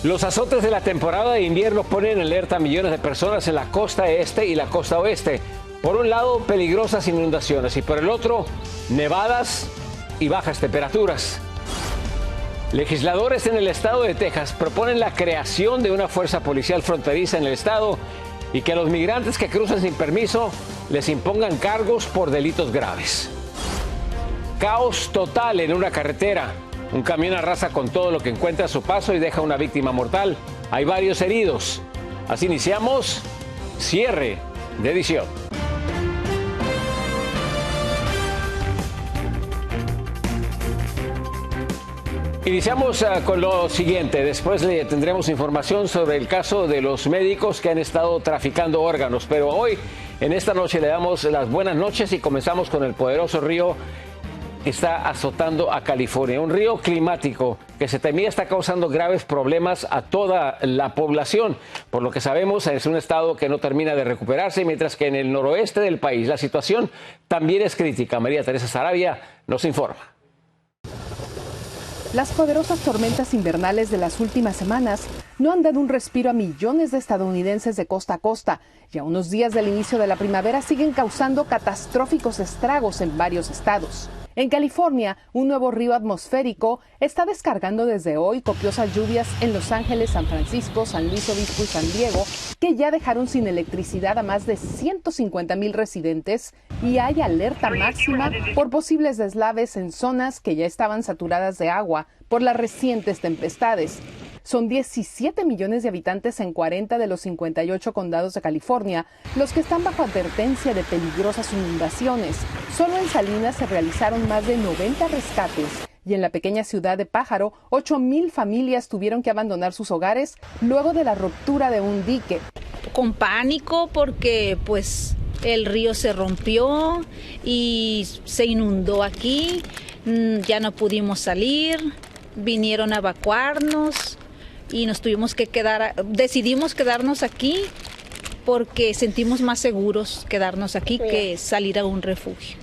Los azotes de la temporada de invierno ponen en alerta a millones de personas en la costa este y la costa oeste. Por un lado, peligrosas inundaciones y por el otro, nevadas y bajas temperaturas. Legisladores en el estado de Texas proponen la creación de una fuerza policial fronteriza en el estado y que a los migrantes que cruzan sin permiso les impongan cargos por delitos graves. Caos total en una carretera. Un camión arrasa con todo lo que encuentra a su paso y deja una víctima mortal. Hay varios heridos. Así iniciamos cierre de edición. Iniciamos con lo siguiente. Después le tendremos información sobre el caso de los médicos que han estado traficando órganos. Pero hoy, en esta noche, le damos las buenas noches y comenzamos con el poderoso río que está azotando a California. Un río climático que se temía está causando graves problemas a toda la población. Por lo que sabemos, es un estado que no termina de recuperarse, mientras que en el noroeste del país la situación también es crítica. María Teresa Saravia nos informa. Las poderosas tormentas invernales de las últimas semanas no han dado un respiro a millones de estadounidenses de costa a costa y a unos días del inicio de la primavera siguen causando catastróficos estragos en varios estados. En California, un nuevo río atmosférico está descargando desde hoy copiosas lluvias en Los Ángeles, San Francisco, San Luis Obispo y San Diego, que ya dejaron sin electricidad a más de 150,000 residentes y hay alerta máxima por posibles deslaves en zonas que ya estaban saturadas de agua por las recientes tempestades. Son 17 millones de habitantes en 40 de los 58 condados de California los que están bajo advertencia de peligrosas inundaciones. Solo en Salinas se realizaron más de 90 rescates y en la pequeña ciudad de Pájaro, 8,000 familias tuvieron que abandonar sus hogares luego de la ruptura de un dique. Con pánico porque pues el río se rompió y se inundó aquí, ya no pudimos salir, vinieron a evacuarnos. Y nos tuvimos que decidimos quedarnos aquí porque sentimos más seguros quedarnos aquí que salir a un refugio.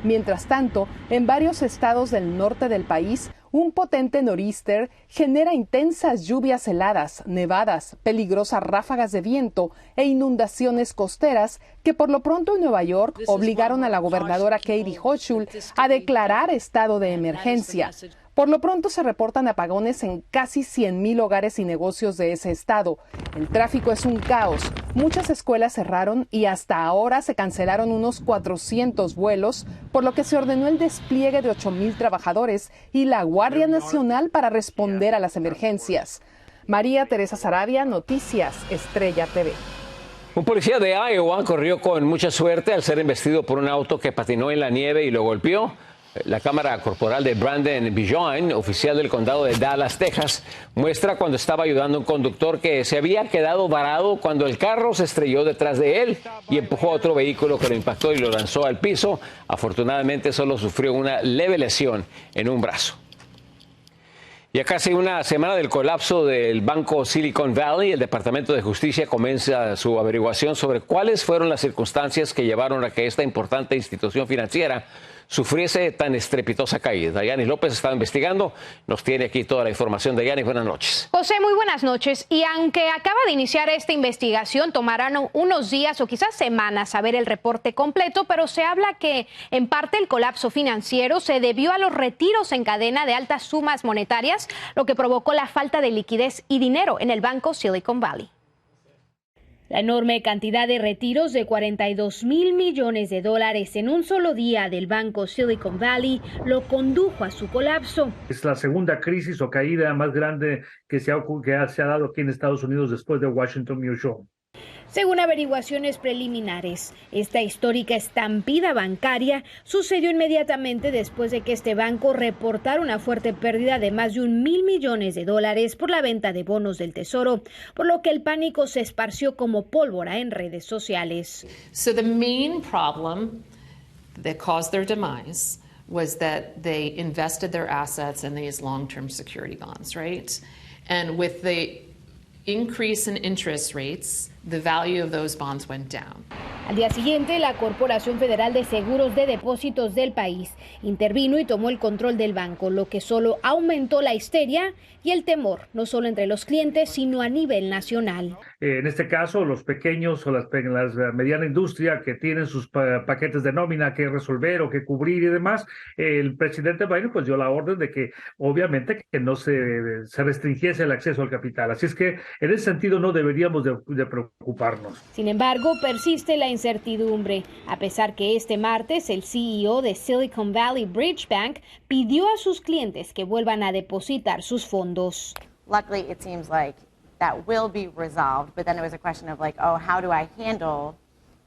Mientras tanto, en varios estados del norte del país, un potente nor'easter genera intensas lluvias heladas, nevadas, peligrosas ráfagas de viento e inundaciones costeras que por lo pronto en Nueva York obligaron a la gobernadora Katie Hochul a declarar estado de emergencia. Por lo pronto se reportan apagones en casi 100,000 hogares y negocios de ese estado. El tráfico es un caos. Muchas escuelas cerraron y hasta ahora se cancelaron unos 400 vuelos, por lo que se ordenó el despliegue de 8,000 trabajadores y la Guardia Nacional para responder a las emergencias. María Teresa Saravia, Noticias Estrella TV. Un policía de Iowa corrió con mucha suerte al ser embestido por un auto que patinó en la nieve y lo golpeó. La cámara corporal de Brandon Bijoin, oficial del condado de Dallas, Texas, muestra cuando estaba ayudando a un conductor que se había quedado varado cuando el carro se estrelló detrás de él y empujó a otro vehículo que lo impactó y lo lanzó al piso. Afortunadamente solo sufrió una leve lesión en un brazo. Y a casi una semana del colapso del banco Silicon Valley, el Departamento de Justicia comienza su averiguación sobre cuáles fueron las circunstancias que llevaron a que esta importante institución financiera sufriese tan estrepitosa caída. Dayani López está investigando. Nos tiene aquí toda la información. Dayani, buenas noches. José, muy buenas noches. Y aunque acaba de iniciar esta investigación, tomarán unos días o quizás semanas a ver el reporte completo, pero se habla que en parte el colapso financiero se debió a los retiros en cadena de altas sumas monetarias, lo que provocó la falta de liquidez y dinero en el banco Silicon Valley. La enorme cantidad de retiros de 42,000 millones de dólares en un solo día del banco Silicon Valley lo condujo a su colapso. Es la segunda crisis o caída más grande que se ha dado aquí en Estados Unidos después de Washington Mutual. Según averiguaciones preliminares, esta histórica estampida bancaria sucedió inmediatamente después de que este banco reportara una fuerte pérdida de más de 1,000 millones de dólares por la venta de bonos del Tesoro, por lo que el pánico se esparció como pólvora en redes sociales. So the main problem that caused their demise was that they invested their assets in these long-term security bonds, right? And with the increase in interest rates, the value of those bonds went down. Al día siguiente, la Corporación Federal de Seguros de Depósitos del país intervino y tomó el control del banco, lo que solo aumentó la histeria y el temor, no solo entre los clientes, sino a nivel nacional. En este caso, los pequeños o las mediana industria que tienen sus paquetes de nómina que resolver o que cubrir y demás, el presidente Biden pues dio la orden de que obviamente que no se restringiese el acceso al capital. Así es que en ese sentido no deberíamos de preocuparnos. Sin embargo, persiste la incertidumbre, a pesar que este martes el CEO de Silicon Valley Bridge Bank pidió a sus clientes que vuelvan a depositar sus fondos. Luckily, it seems like that will be resolved, but then it was a question of like, oh, how do I handle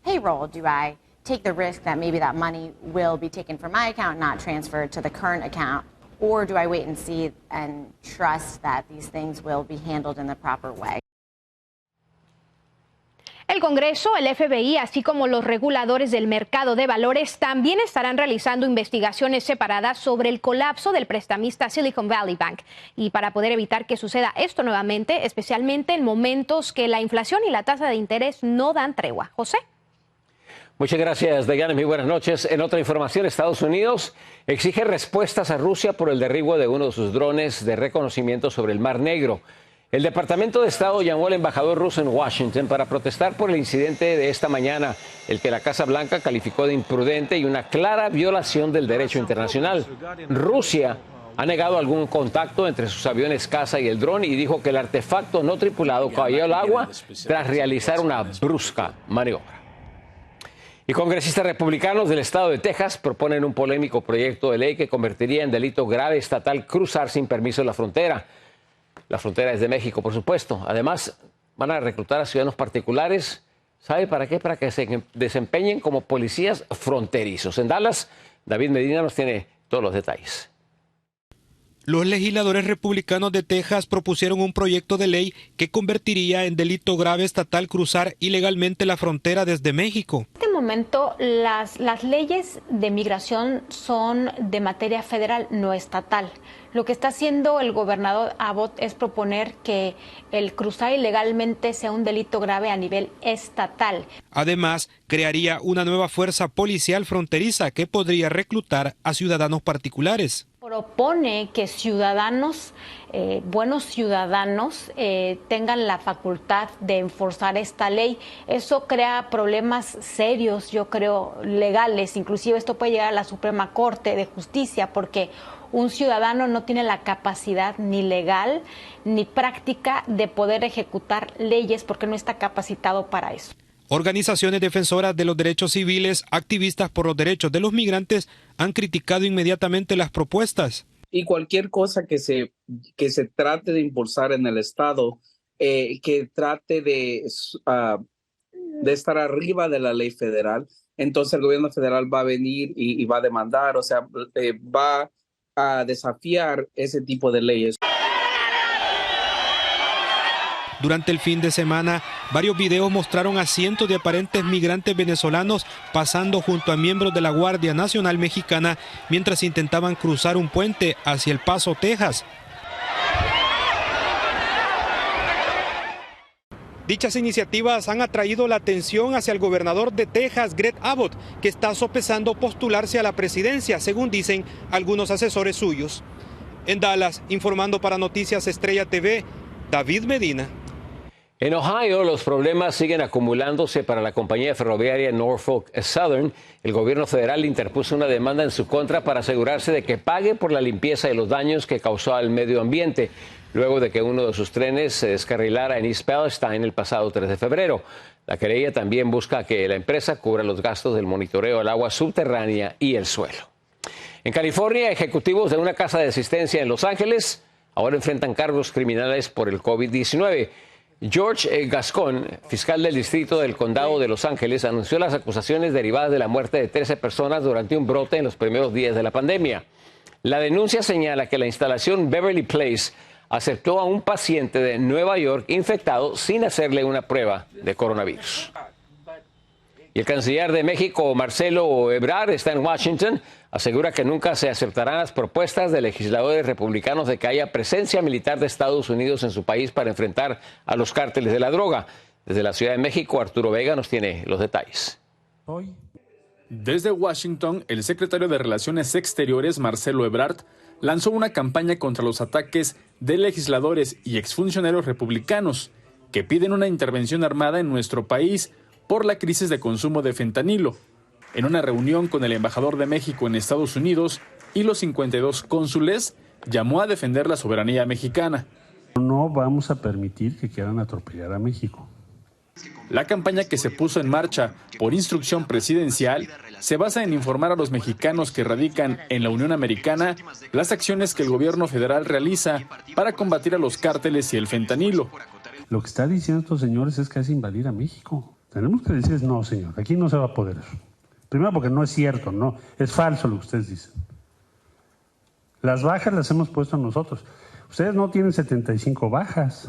payroll? Do I take the risk that maybe that money will be taken from my account, not transferred to the current account? Or do I wait and see and trust that these things will be handled in the proper way? El Congreso, el FBI, así como los reguladores del mercado de valores también estarán realizando investigaciones separadas sobre el colapso del prestamista Silicon Valley Bank. Y para poder evitar que suceda esto nuevamente, especialmente en momentos que la inflación y la tasa de interés no dan tregua. José. Muchas gracias, Dayana. Muy buenas noches. En otra información, Estados Unidos exige respuestas a Rusia por el derribo de uno de sus drones de reconocimiento sobre el Mar Negro. El Departamento de Estado llamó al embajador ruso en Washington para protestar por el incidente de esta mañana, el que la Casa Blanca calificó de imprudente y una clara violación del derecho internacional. Rusia ha negado algún contacto entre sus aviones caza y el dron y dijo que el artefacto no tripulado cayó al agua tras realizar una brusca maniobra. Y congresistas republicanos del estado de Texas proponen un polémico proyecto de ley que convertiría en delito grave estatal cruzar sin permiso la frontera. La frontera es de México, por supuesto. Además, van a reclutar a ciudadanos particulares. ¿Sabe para qué? Para que se desempeñen como policías fronterizos. En Dallas, David Medina nos tiene todos los detalles. Los legisladores republicanos de Texas propusieron un proyecto de ley que convertiría en delito grave estatal cruzar ilegalmente la frontera desde México. En este momento las leyes de migración son de materia federal, no estatal. Lo que está haciendo el gobernador Abbott es proponer que el cruzar ilegalmente sea un delito grave a nivel estatal. Además, crearía una nueva fuerza policial fronteriza que podría reclutar a ciudadanos particulares. Propone que ciudadanos, buenos ciudadanos, tengan la facultad de enforzar esta ley. Eso crea problemas serios, yo creo, legales. Inclusive esto puede llegar a la Suprema Corte de Justicia porque un ciudadano no tiene la capacidad ni legal ni práctica de poder ejecutar leyes porque no está capacitado para eso. Organizaciones defensoras de los derechos civiles, activistas por los derechos de los migrantes, han criticado inmediatamente las propuestas. Y cualquier cosa que se trate de impulsar en el Estado, que trate de estar arriba de la ley federal, entonces el gobierno federal va a venir y va a demandar, o sea, va a desafiar ese tipo de leyes. Durante el fin de semana, varios videos mostraron a cientos de aparentes migrantes venezolanos pasando junto a miembros de la Guardia Nacional Mexicana mientras intentaban cruzar un puente hacia El Paso, Texas. Dichas iniciativas han atraído la atención hacia el gobernador de Texas, Greg Abbott, que está sopesando postularse a la presidencia, según dicen algunos asesores suyos. En Dallas, informando para Noticias Estrella TV, David Medina. En Ohio, los problemas siguen acumulándose para la compañía ferroviaria Norfolk Southern. El gobierno federal interpuso una demanda en su contra para asegurarse de que pague por la limpieza de los daños que causó al medio ambiente, luego de que uno de sus trenes se descarrilara en East Palestine el pasado 3 de febrero. La querella también busca que la empresa cubra los gastos del monitoreo al agua subterránea y el suelo. En California, ejecutivos de una casa de asistencia en Los Ángeles ahora enfrentan cargos criminales por el COVID-19. George Gascon, fiscal del distrito del condado de Los Ángeles, anunció las acusaciones derivadas de la muerte de 13 personas durante un brote en los primeros días de la pandemia. La denuncia señala que la instalación Beverly Place aceptó a un paciente de Nueva York infectado sin hacerle una prueba de coronavirus. Y el canciller de México, Marcelo Ebrard, está en Washington. Asegura que nunca se aceptarán las propuestas de legisladores republicanos de que haya presencia militar de Estados Unidos en su país para enfrentar a los cárteles de la droga. Desde la Ciudad de México, Arturo Vega nos tiene los detalles. Desde Washington, el secretario de Relaciones Exteriores, Marcelo Ebrard, lanzó una campaña contra los ataques de legisladores y exfuncionarios republicanos que piden una intervención armada en nuestro país por la crisis de consumo de fentanilo. En una reunión con el embajador de México en Estados Unidos y los 52 cónsules, llamó a defender la soberanía mexicana. No vamos a permitir que quieran atropellar a México. La campaña, que se puso en marcha por instrucción presidencial, se basa en informar a los mexicanos que radican en la Unión Americana las acciones que el gobierno federal realiza para combatir a los cárteles y el fentanilo. Lo que está diciendo estos señores es que es invadir a México. Tenemos que decirles, no, señor, aquí no se va a poder eso. Primero porque no es cierto, no, es falso lo que ustedes dicen. Las bajas las hemos puesto nosotros. Ustedes no tienen 75 bajas.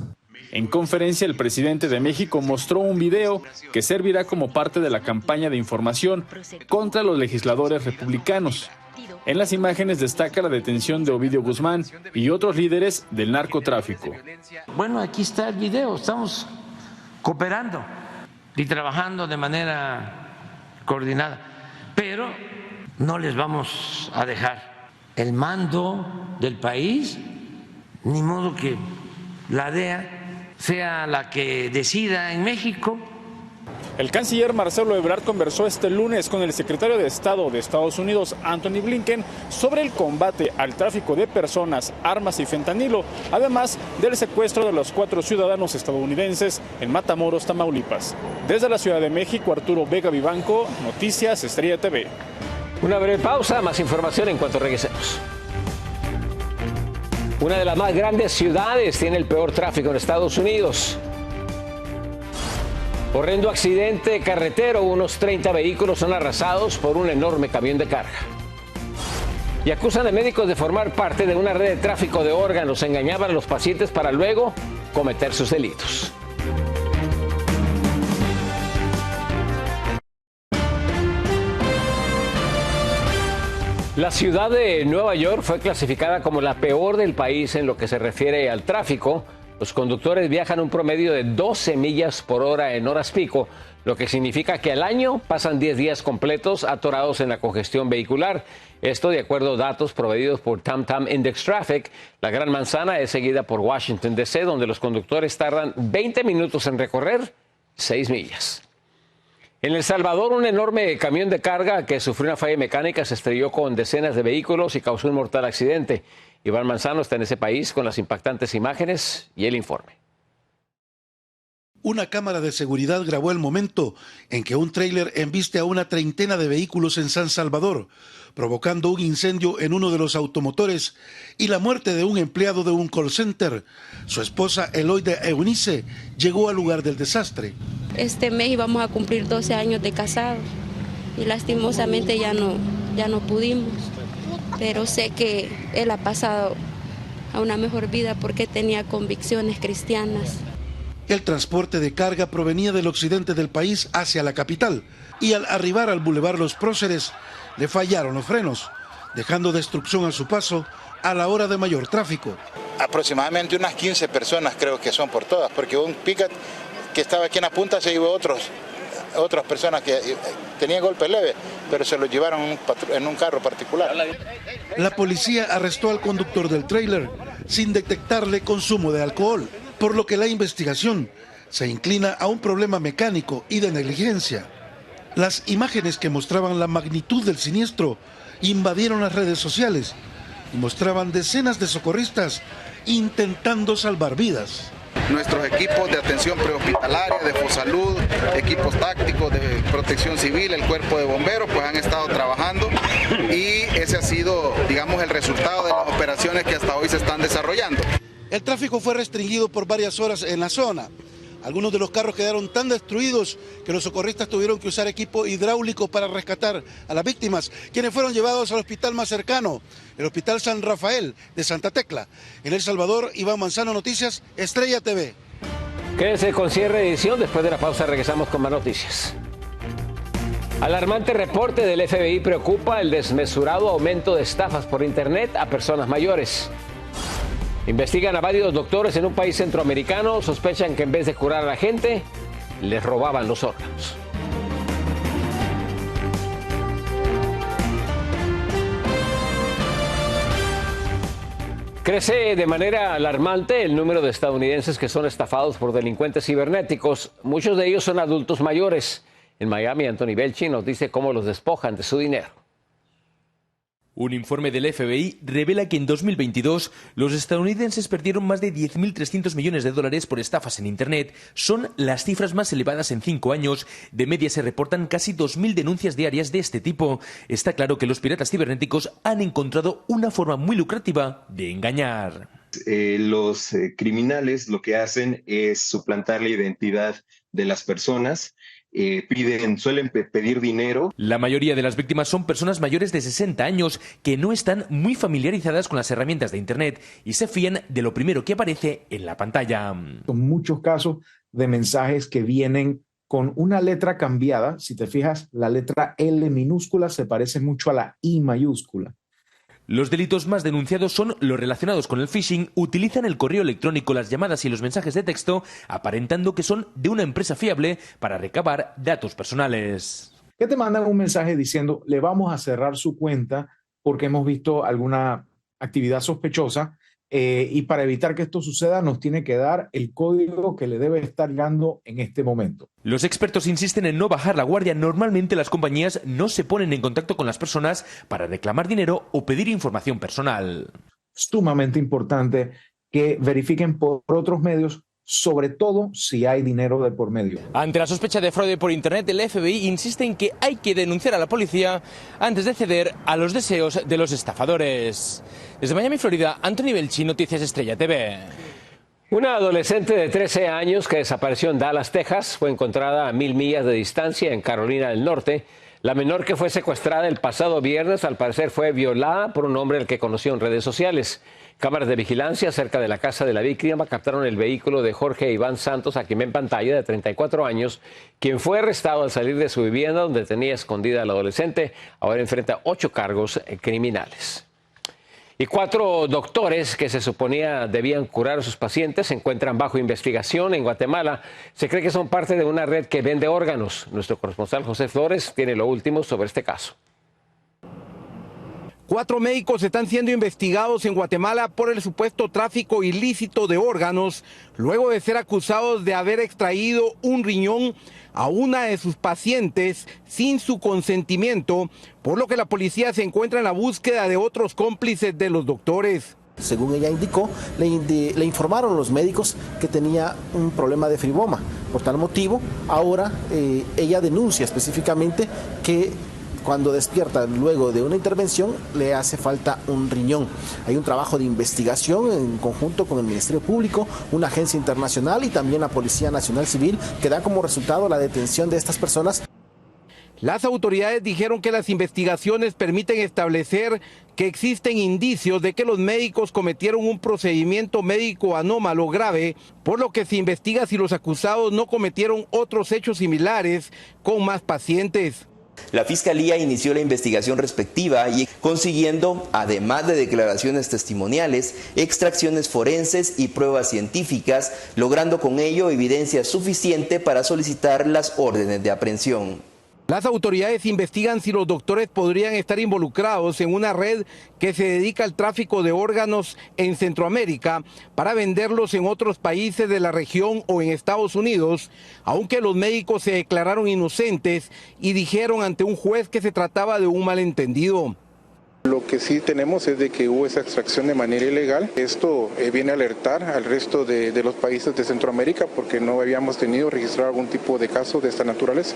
En conferencia, el presidente de México mostró un video que servirá como parte de la campaña de información contra los legisladores republicanos. En las imágenes destaca la detención de Ovidio Guzmán y otros líderes del narcotráfico. Bueno, aquí está el video, estamos cooperando y trabajando de manera coordinada, pero no les vamos a dejar el mando del país, ni modo que la DEA sea la que decida en México. El canciller Marcelo Ebrard conversó este lunes con el secretario de Estado de Estados Unidos, Anthony Blinken, sobre el combate al tráfico de personas, armas y fentanilo, además del secuestro de los 4 ciudadanos estadounidenses en Matamoros, Tamaulipas. Desde la Ciudad de México, Arturo Vega Vivanco, Noticias Estrella TV. Una breve pausa, más información en cuanto regresemos. Una de las más grandes ciudades tiene el peor tráfico en Estados Unidos. Horrendo accidente carretero, unos 30 vehículos son arrasados por un enorme camión de carga. Y acusan a médicos de formar parte de una red de tráfico de órganos. Engañaban a los pacientes para luego cometer sus delitos. La ciudad de Nueva York fue clasificada como la peor del país en lo que se refiere al tráfico. Los conductores viajan un promedio de 12 millas por hora en horas pico, lo que significa que al año pasan 10 días completos atorados en la congestión vehicular. Esto de acuerdo a datos proveídos por TomTom Index Traffic. La Gran Manzana es seguida por Washington, D.C., donde los conductores tardan 20 minutos en recorrer 6 millas. En El Salvador, un enorme camión de carga que sufrió una falla mecánica se estrelló con decenas de vehículos y causó un mortal accidente. Iván Manzano está en ese país con las impactantes imágenes y el informe. Una cámara de seguridad grabó el momento en que un tráiler embiste a una treintena de vehículos en San Salvador, provocando un incendio en uno de los automotores y la muerte de un empleado de un call center. Su esposa, Eloide Eunice, llegó al lugar del desastre. Este mes íbamos a cumplir 12 años de casados y lastimosamente ya no pudimos, pero sé que él ha pasado a una mejor vida porque tenía convicciones cristianas. El transporte de carga provenía del occidente del país hacia la capital y al arribar al Boulevard Los Próceres le fallaron los frenos, dejando destrucción a su paso a la hora de mayor tráfico. Aproximadamente unas 15 personas creo que son por todas, porque un pick-up que estaba aquí en la punta se llevó otras personas que tenían golpe leve, pero se lo llevaron en un carro particular. La policía arrestó al conductor del tráiler sin detectarle consumo de alcohol, por lo que la investigación se inclina a un problema mecánico y de negligencia. Las imágenes que mostraban la magnitud del siniestro invadieron las redes sociales y mostraban decenas de socorristas intentando salvar vidas. Nuestros equipos de atención prehospitalaria, de Fosalud, equipos tácticos de protección civil, el cuerpo de bomberos, pues han estado trabajando y ese ha sido, digamos, el resultado de las operaciones que hasta hoy se están desarrollando. El tráfico fue restringido por varias horas en la zona. Algunos de los carros quedaron tan destruidos que los socorristas tuvieron que usar equipo hidráulico para rescatar a las víctimas, quienes fueron llevados al hospital más cercano, el Hospital San Rafael de Santa Tecla. En El Salvador, Iván Manzano, Noticias, Estrella TV. Quédese con cierre de edición. Después de la pausa regresamos con más noticias. Alarmante reporte del FBI preocupa el desmesurado aumento de estafas por internet a personas mayores. Investigan a varios doctores en un país centroamericano. Sospechan que en vez de curar a la gente, les robaban los órganos. Crece de manera alarmante el número de estadounidenses que son estafados por delincuentes cibernéticos. Muchos de ellos son adultos mayores. En Miami, Anthony Belchi nos dice cómo los despojan de su dinero. Un informe del FBI revela que en 2022 los estadounidenses perdieron más de 10.300 millones de dólares por estafas en Internet. Son las cifras más elevadas en 5 años. De media se reportan casi 2.000 denuncias diarias de este tipo. Está claro que los piratas cibernéticos han encontrado una forma muy lucrativa de engañar. Los criminales lo que hacen es suplantar la identidad de las personas. Suelen pedir dinero. La mayoría de las víctimas son personas mayores de 60 años que no están muy familiarizadas con las herramientas de Internet y se fían de lo primero que aparece en la pantalla. Son muchos casos de mensajes que vienen con una letra cambiada. Si te fijas, la letra L minúscula se parece mucho a la I mayúscula. Los delitos más denunciados son los relacionados con el phishing. Utilizan el correo electrónico, las llamadas y los mensajes de texto, aparentando que son de una empresa fiable para recabar datos personales. ¿Qué te mandan un mensaje diciendo, le vamos a cerrar su cuenta porque hemos visto alguna actividad sospechosa? Y para evitar que esto suceda, nos tiene que dar el código que le debe estar llegando en este momento. Los expertos insisten en no bajar la guardia. Normalmente las compañías no se ponen en contacto con las personas para reclamar dinero o pedir información personal. Sumamente importante que verifiquen por otros medios, sobre todo si hay dinero de por medio. Ante la sospecha de fraude por Internet, el FBI insiste en que hay que denunciar a la policía antes de ceder a los deseos de los estafadores. Desde Miami, Florida, Anthony Belchi, Noticias Estrella TV. Una adolescente de 13 años que desapareció en Dallas, Texas, fue encontrada a 1000 millas de distancia en Carolina del Norte. La menor que fue secuestrada el pasado viernes, al parecer, fue violada por un hombre al que conoció en redes sociales. Cámaras de vigilancia cerca de la casa de la víctima captaron el vehículo de Jorge Iván Santos, a quien ven en pantalla, de 34 años, quien fue arrestado al salir de su vivienda donde tenía escondida a la adolescente. Ahora enfrenta 8 cargos criminales. Y 4 doctores que se suponía debían curar a sus pacientes se encuentran bajo investigación en Guatemala. Se cree que son parte de una red que vende órganos. Nuestro corresponsal José Flores tiene lo último sobre este caso. 4 médicos están siendo investigados en Guatemala por el supuesto tráfico ilícito de órganos, luego de ser acusados de haber extraído un riñón a una de sus pacientes sin su consentimiento, por lo que la policía se encuentra en la búsqueda de otros cómplices de los doctores. Según ella indicó, le informaron los médicos que tenía un problema de fibroma. Por tal motivo, ahora ella denuncia específicamente que cuando despierta luego de una intervención le hace falta un riñón. Hay un trabajo de investigación en conjunto con el Ministerio Público, una agencia internacional y también la Policía Nacional Civil que da como resultado la detención de estas personas. Las autoridades dijeron que las investigaciones permiten establecer que existen indicios de que los médicos cometieron un procedimiento médico anómalo grave, por lo que se investiga si los acusados no cometieron otros hechos similares con más pacientes. La Fiscalía inició la investigación respectiva y consiguiendo, además de declaraciones testimoniales, extracciones forenses y pruebas científicas, logrando con ello evidencia suficiente para solicitar las órdenes de aprehensión. Las autoridades investigan si los doctores podrían estar involucrados en una red que se dedica al tráfico de órganos en Centroamérica para venderlos en otros países de la región o en Estados Unidos, aunque los médicos se declararon inocentes y dijeron ante un juez que se trataba de un malentendido. Lo que sí tenemos es de que hubo esa extracción de manera ilegal. Esto viene a alertar al resto de los países de Centroamérica porque no habíamos tenido registrado algún tipo de caso de esta naturaleza.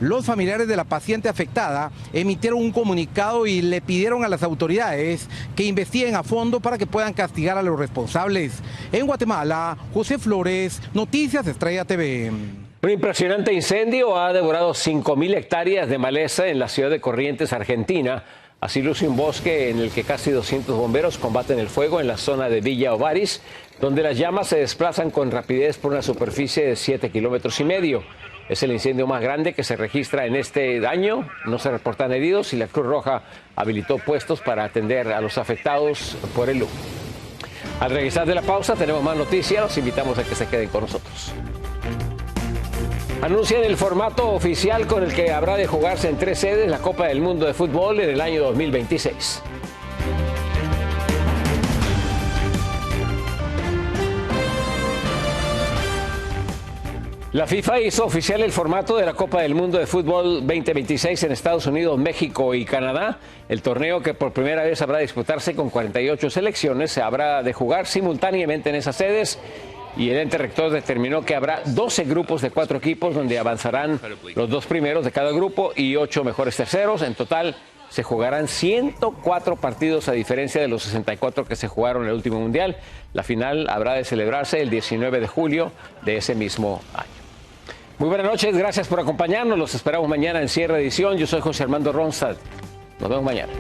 Los familiares de la paciente afectada emitieron un comunicado y le pidieron a las autoridades que investiguen a fondo para que puedan castigar a los responsables. En Guatemala, José Flores, Noticias Estrella TV. Un impresionante incendio ha devorado 5.000 hectáreas de maleza en la ciudad de Corrientes, Argentina. Así luce un bosque en el que casi 200 bomberos combaten el fuego en la zona de Villa Ovaris, donde las llamas se desplazan con rapidez por una superficie de 7,5 kilómetros. Es el incendio más grande que se registra en este año. No se reportan heridos y la Cruz Roja habilitó puestos para atender a los afectados por el humo. Al regresar de la pausa tenemos más noticias. Los invitamos a que se queden con nosotros. Anuncian el formato oficial con el que habrá de jugarse en 3 sedes la Copa del Mundo de Fútbol en el año 2026. La FIFA hizo oficial el formato de la Copa del Mundo de Fútbol 2026 en Estados Unidos, México y Canadá. El torneo, que por primera vez habrá de disputarse con 48 selecciones, se habrá de jugar simultáneamente en esas sedes. Y el ente rector determinó que habrá 12 grupos de 4 equipos donde avanzarán los 2 primeros de cada grupo y 8 mejores terceros. En total se jugarán 104 partidos a diferencia de los 64 que se jugaron en el último mundial. La final habrá de celebrarse el 19 de julio de ese mismo año. Muy buenas noches, gracias por acompañarnos. Los esperamos mañana en Cierre Edición. Yo soy José Armando Ronstadt. Nos vemos mañana.